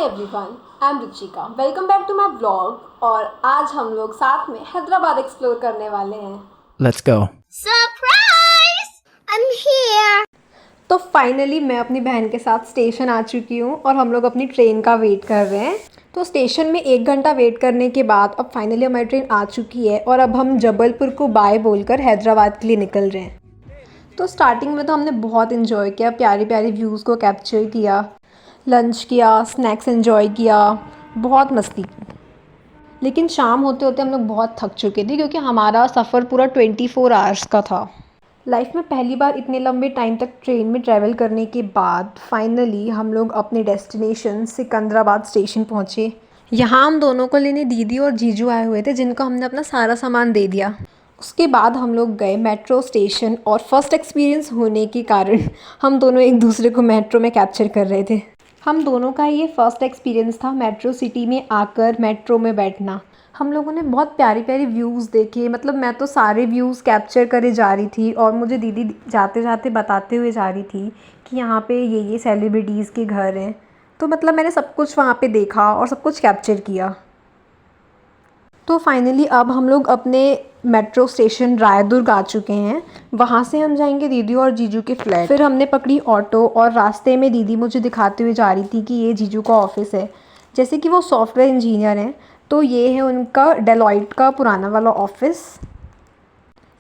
Hi everyone, I am Ruchika. Welcome back to my blog. और आज हम लोग साथ में हैदराबाद एक्सप्लोर करने वाले हैं। Let's go. Surprise! I'm here. तो फाइनली मैं अपनी बहन के साथ स्टेशन आ चुकी हूँ और हम लोग अपनी ट्रेन का वेट कर रहे हैं। तो स्टेशन में 1 घंटा वेट करने के बाद अब फाइनली हमारी ट्रेन आ चुकी है और अब हम जबलपुर को बाय बोलकर हैदराबाद के लिए निकल रहे हैं। तो स्टार्टिंग में तो हमने बहुत इन्जॉय किया, प्यारी प्यारी व्यूज़ को कैप्चर किया, लंच किया, स्नैक्स एंजॉय किया, बहुत मस्ती की। लेकिन शाम होते होते हम लोग बहुत थक चुके थे क्योंकि हमारा सफ़र पूरा 24 आवर्स का था। लाइफ में पहली बार इतने लंबे टाइम तक ट्रेन में ट्रैवल करने के बाद फाइनली हम लोग अपने डेस्टिनेशन सिकंदराबाद स्टेशन पहुँचे। यहाँ हम दोनों को लेने दीदी और जीजू आए हुए थे, जिनको हमने अपना सारा सामान दे दिया। उसके बाद हम लोग गए मेट्रो स्टेशन और फर्स्ट एक्सपीरियंस होने के कारण हम दोनों एक दूसरे को मेट्रो में कैप्चर कर रहे थे। हम दोनों का ये फ़र्स्ट एक्सपीरियंस था मेट्रो सिटी में आकर मेट्रो में बैठना। हम लोगों ने बहुत प्यारी प्यारी व्यूज़ देखे, मतलब मैं तो सारे व्यूज़ कैप्चर करे जा रही थी और मुझे दीदी जाते जाते बताते हुए जा रही थी कि यहाँ पे ये सेलिब्रिटीज़ के घर हैं। तो मतलब मैंने सब कुछ वहाँ पे देखा और सब कुछ कैप्चर किया। तो फाइनली अब हम लोग अपने मेट्रो स्टेशन रायदुर्ग आ चुके हैं। वहाँ से हम जाएंगे दीदी और जीजू के फ्लैट। फिर हमने पकड़ी ऑटो और रास्ते में दीदी मुझे दिखाते हुए जा रही थी कि ये जीजू का ऑफिस है। जैसे कि वो सॉफ्टवेयर इंजीनियर हैं, तो ये है उनका डेलॉयट का पुराना वाला ऑफिस।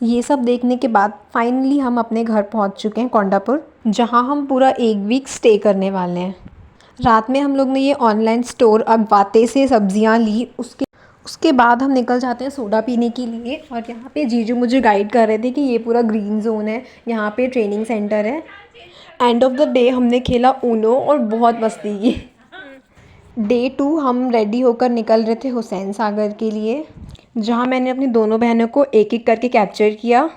ये सब देखने के बाद फाइनली हम अपने घर पहुँच चुके हैं कोंडापुर, जहाँ हम पूरा 1 वीक स्टे करने वाले हैं। रात में हम लोग ने ये ऑनलाइन स्टोर अगवाते से सब्जियाँ ली। उसके बाद हम निकल जाते हैं सोडा पीने के लिए। और यहाँ पे जीजू मुझे गाइड कर रहे थे कि ये पूरा ग्रीन जोन है, यहाँ पे ट्रेनिंग सेंटर है। एंड ऑफ द डे हमने खेला ऊनो और बहुत मस्ती की। डे 2 हम रेडी होकर निकल रहे थे हुसैन सागर के लिए, जहाँ मैंने अपनी दोनों बहनों को एक एक करके कैप्चर किया।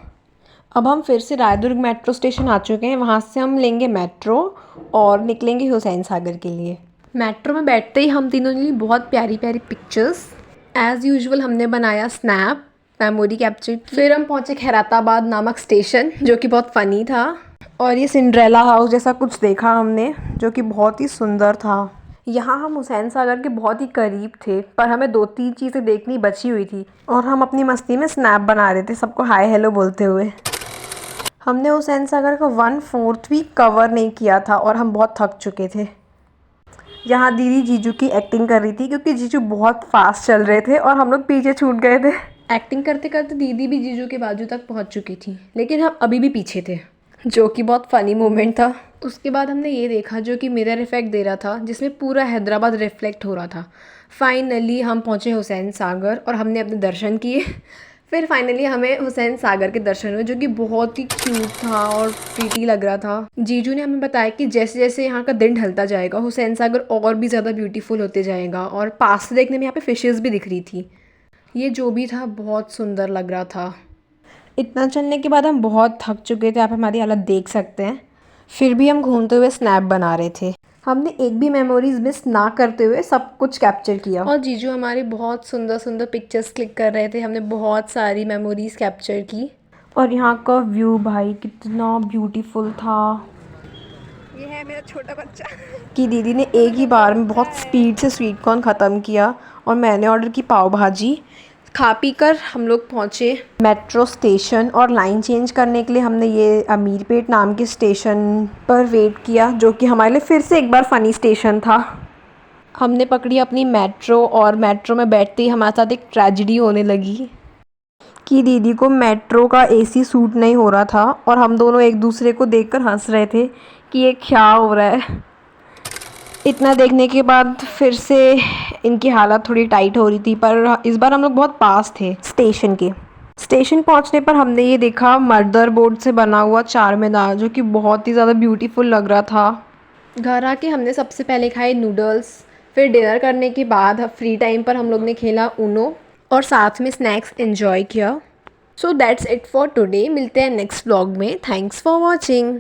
अब हम फिर से रायदुर्ग मेट्रो स्टेशन आ चुके हैं। वहाँ से हम लेंगे मेट्रो और निकलेंगे हुसैन सागर के लिए। मेट्रो में बैठते ही हम तीनों ने ली बहुत प्यारी प्यारी पिक्चर्स। एज़ यूजुअल हमने बनाया स्नैप, मेमोरी कैप्चर। फिर हम पहुँचे खैराताबाद नामक स्टेशन, जो कि बहुत फ़नी था। और ये सिंड्रेला हाउस जैसा कुछ देखा हमने, जो कि बहुत ही सुंदर था। यहाँ हम हुसैन सागर के बहुत ही करीब थे, पर हमें 2-3 चीज़ें देखनी बची हुई थी और हम अपनी मस्ती में स्नैप बना रहे थे, सबको हाय हेलो बोलते हुए। हमने हुसैन सागर का 1/4 भी कवर नहीं किया था और हम बहुत थक चुके थे। यहाँ दीदी जीजू की एक्टिंग कर रही थी क्योंकि जीजू बहुत फास्ट चल रहे थे और हम लोग पीछे छूट गए थे। एक्टिंग करते करते दीदी भी जीजू के बाजू तक पहुँच चुकी थी, लेकिन हम अभी भी पीछे थे, जो कि बहुत फ़नी मोमेंट था। उसके बाद हमने ये देखा जो कि मिरर इफ़ेक्ट दे रहा था, जिसमें पूरा हैदराबाद रिफ्लेक्ट हो रहा था। फाइनली हम पहुँचे हुसैन सागर और हमने अपने दर्शन किए। फिर फाइनली हमें हुसैन सागर के दर्शन हुए, जो कि बहुत ही क्यूट था और प्रीटी लग रहा था। जीजू ने हमें बताया कि जैसे जैसे यहाँ का दिन ढलता जाएगा हुसैन सागर और भी ज़्यादा ब्यूटीफुल होते जाएगा। और पास से देखने में यहाँ पे फिशेस भी दिख रही थी। ये जो भी था बहुत सुंदर लग रहा था। इतना चलने के बाद हम बहुत थक चुके थे, आप हमारी हालत देख सकते हैं। फिर भी हम घूमते हुए स्नैप बना रहे थे। हमने एक भी मेमोरीज मिस ना करते हुए सब कुछ कैप्चर किया। और जीजू हमारी बहुत सुंदर सुंदर पिक्चर्स क्लिक कर रहे थे। हमने बहुत सारी मेमोरीज कैप्चर की। और यहाँ का व्यू भाई कितना ब्यूटीफुल था। ये है मेरा छोटा बच्चा। कि दीदी ने एक ही बार में बहुत स्पीड से स्वीट कॉर्न ख़त्म किया और मैंने ऑर्डर की पाव भाजी। खा पी कर हम लोग पहुँचे मेट्रो स्टेशन और लाइन चेंज करने के लिए हमने ये अमीरपेट नाम के स्टेशन पर वेट किया, जो कि हमारे लिए फिर से एक बार फ़नी स्टेशन था। हमने पकड़ी अपनी मेट्रो और मेट्रो में बैठते ही हमारे साथ एक ट्रेजेडी होने लगी कि दीदी को मेट्रो का एसी सूट नहीं हो रहा था और हम दोनों एक दूसरे को देखकर हंस रहे थे कि ये क्या हो रहा है। इतना देखने के बाद फिर से इनकी हालत थोड़ी टाइट हो रही थी, पर इस बार हम लोग बहुत पास थे स्टेशन के। स्टेशन पहुंचने पर हमने ये देखा मर्दर बोर्ड से बना हुआ चार मीनार, जो कि बहुत ही ज़्यादा ब्यूटीफुल लग रहा था। घर आके हमने सबसे पहले खाए नूडल्स। फिर डिनर करने के बाद फ्री टाइम पर हम लोग ने खेला ऊनो और साथ में स्नैक्स एंजॉय किया। So that's it for today. मिलते हैं नेक्स्ट व्लॉग में। Thanks for watching.